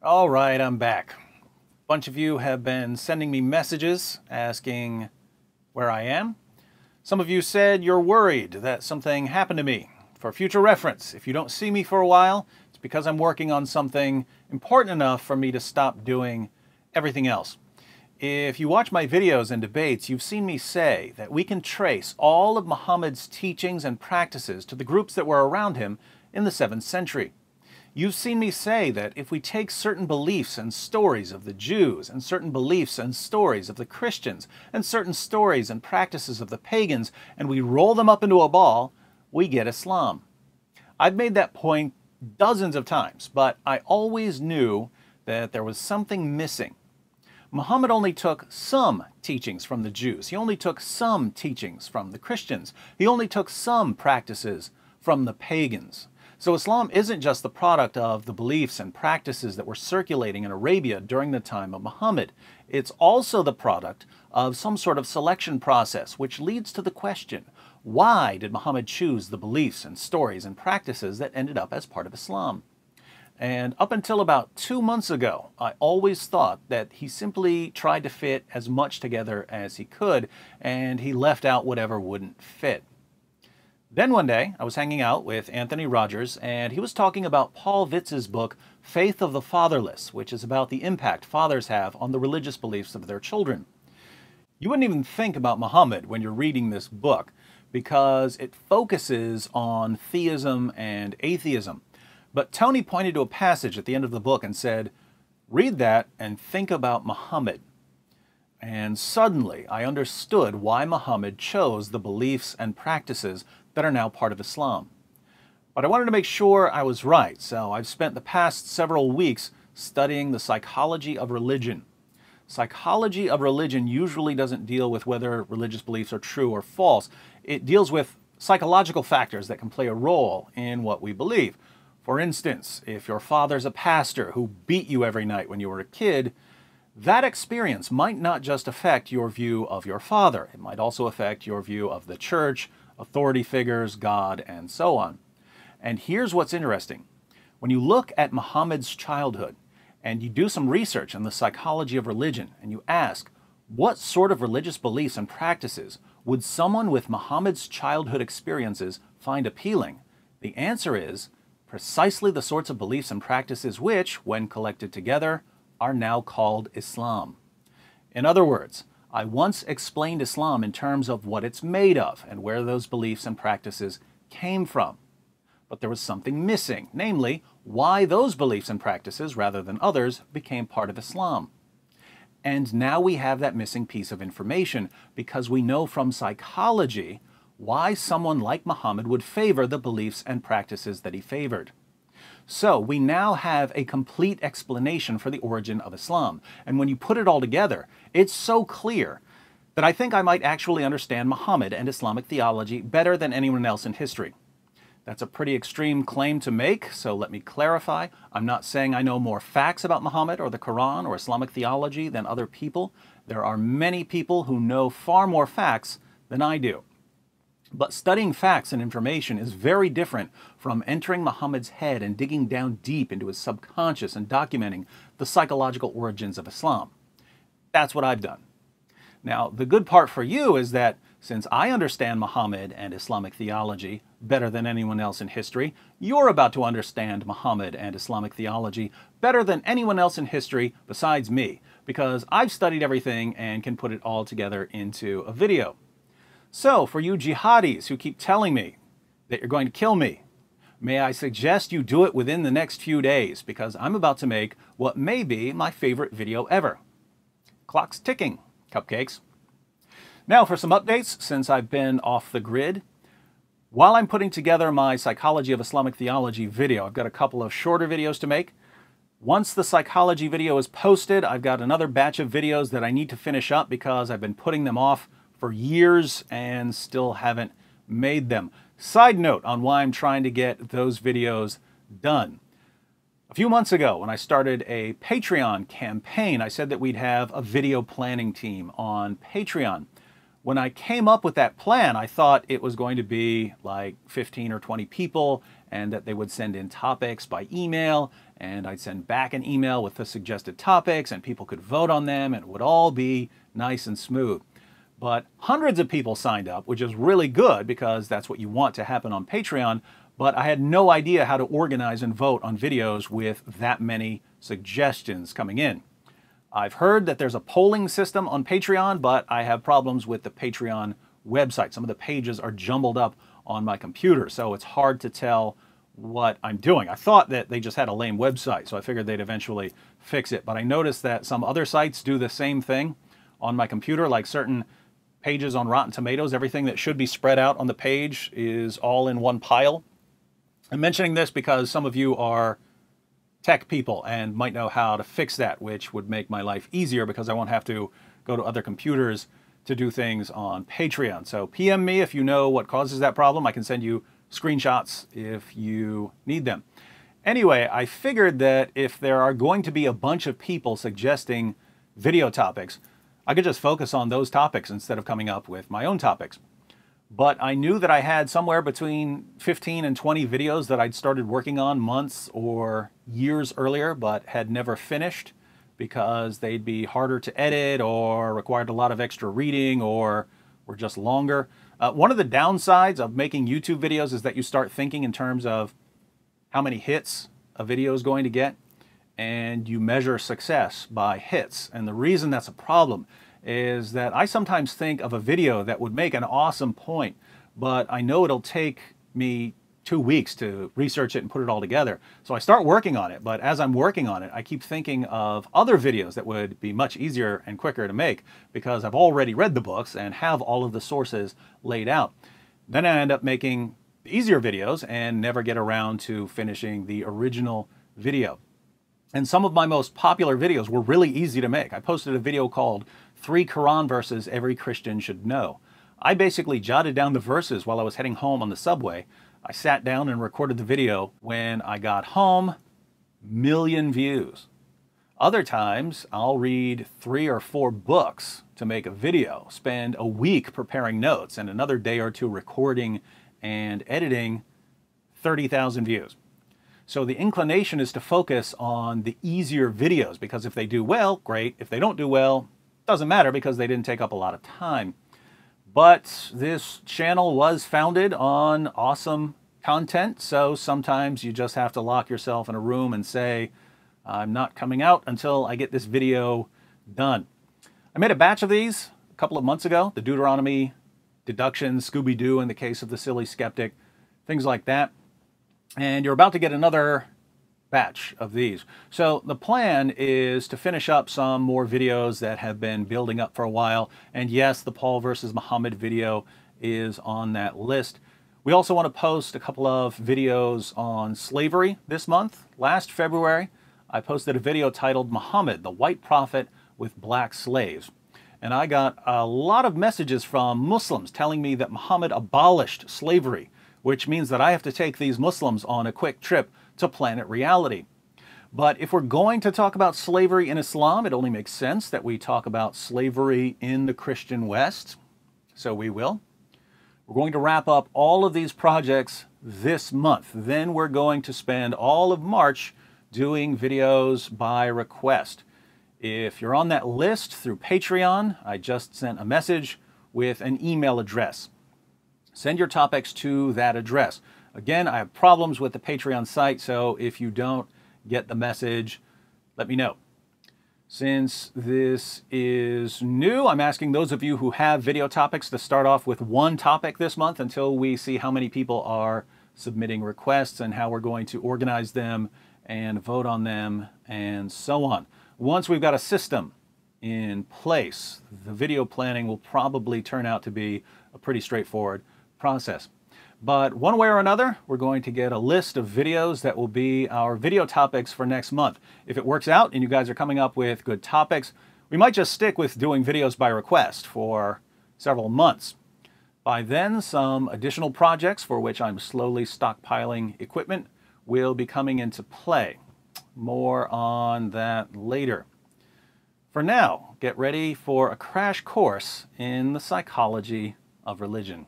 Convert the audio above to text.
All right, I'm back. A bunch of you have been sending me messages asking where I am. Some of you said you're worried that something happened to me. For future reference, if you don't see me for a while, it's because I'm working on something important enough for me to stop doing everything else. If you watch my videos and debates, you've seen me say that we can trace all of Muhammad's teachings and practices to the groups that were around him in the 7th century. You've seen me say that if we take certain beliefs and stories of the Jews, and certain beliefs and stories of the Christians, and certain stories and practices of the pagans, and we roll them up into a ball, we get Islam. I've made that point dozens of times, but I always knew that there was something missing. Muhammad only took some teachings from the Jews. He only took some teachings from the Christians. He only took some practices from the pagans. So Islam isn't just the product of the beliefs and practices that were circulating in Arabia during the time of Muhammad. It's also the product of some sort of selection process, which leads to the question, why did Muhammad choose the beliefs and stories and practices that ended up as part of Islam? And up until about 2 months ago, I always thought that he simply tried to fit as much together as he could, and he left out whatever wouldn't fit. Then one day, I was hanging out with Anthony Rogers, and he was talking about Paul Vitz's book, Faith of the Fatherless, which is about the impact fathers have on the religious beliefs of their children. You wouldn't even think about Muhammad when you're reading this book, because it focuses on theism and atheism. But Tony pointed to a passage at the end of the book and said, read that and think about Muhammad. And suddenly I understood why Muhammad chose the beliefs and practices that are now part of Islam. But I wanted to make sure I was right, so I've spent the past several weeks studying the psychology of religion. Psychology of religion usually doesn't deal with whether religious beliefs are true or false. It deals with psychological factors that can play a role in what we believe. For instance, if your father's a pastor who beat you every night when you were a kid, that experience might not just affect your view of your father. It might also affect your view of the church, authority figures, God, and so on. And here's what's interesting. When you look at Muhammad's childhood and you do some research on the psychology of religion and you ask, what sort of religious beliefs and practices would someone with Muhammad's childhood experiences find appealing? The answer is precisely the sorts of beliefs and practices which, when collected together, are now called Islam. In other words, I once explained Islam in terms of what it's made of and where those beliefs and practices came from. But there was something missing, namely, why those beliefs and practices, rather than others, became part of Islam. And now we have that missing piece of information because we know from psychology why someone like Muhammad would favor the beliefs and practices that he favored. So we now have a complete explanation for the origin of Islam. And when you put it all together, it's so clear that I think I might actually understand Muhammad and Islamic theology better than anyone else in history. That's a pretty extreme claim to make, so let me clarify. I'm not saying I know more facts about Muhammad or the Quran or Islamic theology than other people. There are many people who know far more facts than I do. But studying facts and information is very different from entering Muhammad's head and digging down deep into his subconscious and documenting the psychological origins of Islam. That's what I've done. Now, the good part for you is that since I understand Muhammad and Islamic theology better than anyone else in history, you're about to understand Muhammad and Islamic theology better than anyone else in history besides me, because I've studied everything and can put it all together into a video. So, for you jihadis who keep telling me that you're going to kill me, may I suggest you do it within the next few days, because I'm about to make what may be my favorite video ever. Clock's ticking, cupcakes. Now for some updates since I've been off the grid. While I'm putting together my Psychology of Islamic Theology video, I've got a couple of shorter videos to make. Once the psychology video is posted, I've got another batch of videos that I need to finish up because I've been putting them off for years and still haven't made them. Side note on why I'm trying to get those videos done. A few months ago, when I started a Patreon campaign, I said that we'd have a video planning team on Patreon. When I came up with that plan, I thought it was going to be like 15 or 20 people, and that they would send in topics by email, and I'd send back an email with the suggested topics, and people could vote on them, and it would all be nice and smooth. But hundreds of people signed up, which is really good because that's what you want to happen on Patreon, but I had no idea how to organize and vote on videos with that many suggestions coming in. I've heard that there's a polling system on Patreon, but I have problems with the Patreon website. Some of the pages are jumbled up on my computer, so it's hard to tell what I'm doing. I thought that they just had a lame website, so I figured they'd eventually fix it. But I noticed that some other sites do the same thing on my computer, like certain pages on Rotten Tomatoes. Everything that should be spread out on the page is all in one pile. I'm mentioning this because some of you are tech people and might know how to fix that, which would make my life easier because I won't have to go to other computers to do things on Patreon. So PM me if you know what causes that problem. I can send you screenshots if you need them. Anyway, I figured that if there are going to be a bunch of people suggesting video topics, I could just focus on those topics instead of coming up with my own topics. But I knew that I had somewhere between 15 and 20 videos that I'd started working on months or years earlier, but had never finished because they'd be harder to edit or required a lot of extra reading or were just longer. One of the downsides of making YouTube videos is that you start thinking in terms of how many hits a video is going to get, and you measure success by hits. And the reason that's a problem is that I sometimes think of a video that would make an awesome point, but I know it'll take me 2 weeks to research it and put it all together. So I start working on it, but as I'm working on it, I keep thinking of other videos that would be much easier and quicker to make because I've already read the books and have all of the sources laid out. Then I end up making easier videos and never get around to finishing the original video. And some of my most popular videos were really easy to make. I posted a video called 3 Quran Verses Every Christian Should Know. I basically jotted down the verses while I was heading home on the subway. I sat down and recorded the video. When I got home, million views. Other times, I'll read 3 or 4 books to make a video, spend a week preparing notes, and another day or 2 recording and editing, 30,000 views. So the inclination is to focus on the easier videos because if they do well, great. If they don't do well, doesn't matter because they didn't take up a lot of time. But this channel was founded on awesome content, so sometimes you just have to lock yourself in a room and say, I'm not coming out until I get this video done. I made a batch of these a couple of months ago, the Deuteronomy, deductions, Scooby-Doo in the case of the silly skeptic, things like that. And you're about to get another batch of these. So the plan is to finish up some more videos that have been building up for a while. And yes, the Paul versus Muhammad video is on that list. We also want to post a couple of videos on slavery this month. Last February, I posted a video titled Muhammad, the White Prophet with Black Slaves. And I got a lot of messages from Muslims telling me that Muhammad abolished slavery, which means that I have to take these Muslims on a quick trip to Planet Reality. But if we're going to talk about slavery in Islam, it only makes sense that we talk about slavery in the Christian West. So we will. We're going to wrap up all of these projects this month. Then we're going to spend all of March doing videos by request. If you're on that list through Patreon, I just sent a message with an email address. Send your topics to that address. Again, I have problems with the Patreon site, so if you don't get the message, let me know. Since this is new, I'm asking those of you who have video topics to start off with one topic this month until we see how many people are submitting requests and how we're going to organize them and vote on them and so on. Once we've got a system in place, the video planning will probably turn out to be a pretty straightforward process. But one way or another, we're going to get a list of videos that will be our video topics for next month. If it works out and you guys are coming up with good topics, we might just stick with doing videos by request for several months. By then, some additional projects for which I'm slowly stockpiling equipment will be coming into play. More on that later. For now, get ready for a crash course in the psychology of religion.